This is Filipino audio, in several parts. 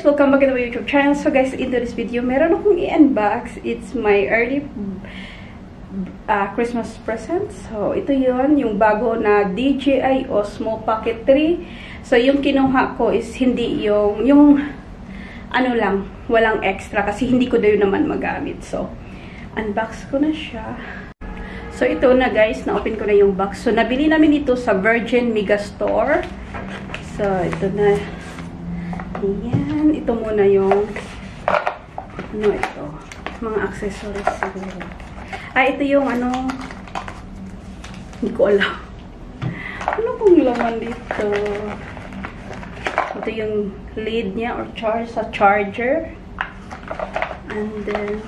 guys! Welcome back to my YouTube channel. So guys, into this video, meron akong i-unbox. It's my early Christmas present. So ito yon, yung bago na DJI Osmo Pocket 3. So yung kinuha ko is hindi yung ano lang, walang extra kasi hindi ko daw naman magamit. So unbox ko na siya. So ito na guys, na-open ko na yung box. So nabili namin ito sa Virgin Megastore. So ito na. Ayan, ito muna yung ano ito, mga accessories siguro. Ito yung ano, hindi ko alam. Ano pong laman dito? Ito yung lead niya or sa charger. And then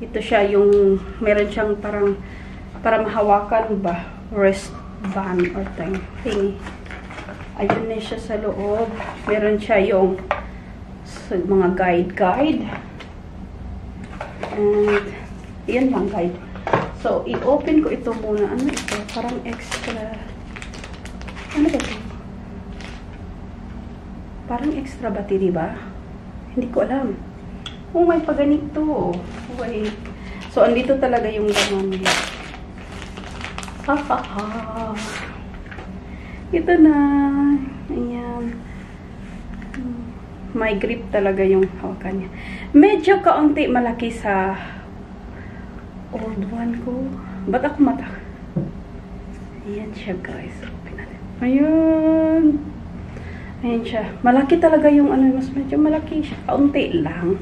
ito siya yung meron siyang parang para mahawakan ba, wristband or thingy. Ayun na siya sa loob. Meron siya yung mga guide. And, yan lang guide. So, i-open ko ito muna. Ano ito? Parang extra. Ano ba ito? Parang extra battery ba? Hindi ko alam. Oh, may paganito. Wait. So, andito talaga yung laman niya. Ito na. Ayan. May grip talaga yung hawakan niya. Medyo kaunti malaki sa old one ko. Ba't ako mata? Ayan siya guys. Open natin. Ayan. Ayan siya. Malaki talaga yung ano. Mas medyo malaki siya. Kaunti lang.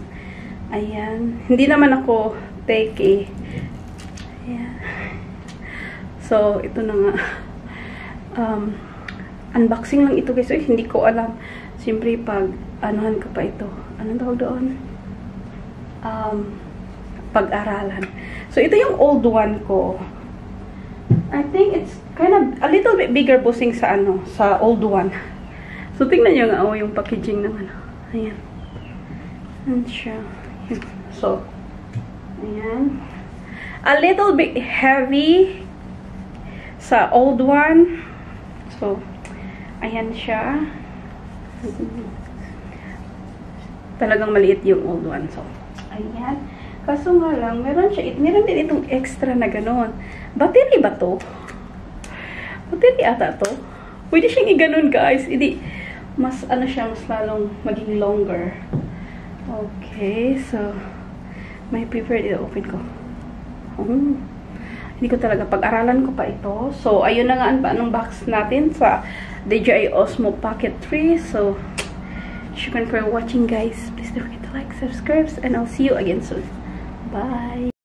Ayan. Hindi naman ako take Ayan. So, ito na nga. Unboxing lang ito guys. Hindi ko alam. Siyempre pag anuhan ko pa ito. Anong tawag doon? Pag-aralan. So ito yung old one ko. I think it's kind of a little bit bigger busing sa ano, sa old one. So tingnan niyo nga yung packaging ng ano. Ayan. Ayan siya. So ayan. A little bit heavy sa old one. So ayan siya. Talagang maliit yung old one. So, ayan. Kaso nga lang, meron din itong extra na gano'n. Battery ba to? Battery ata to? Pwede siyang i-ganon guys. Hindi, mas ano siya, mas lalong maging longer. Okay, so, may prepared ito. Open ko. Hindi ko talaga, pag-aralan ko pa ito. So, ayun na nga ang box natin sa DJI Osmo Pocket 3. So, shukran for watching guys. Please don't forget to like, subscribe, and I'll see you again soon. Bye!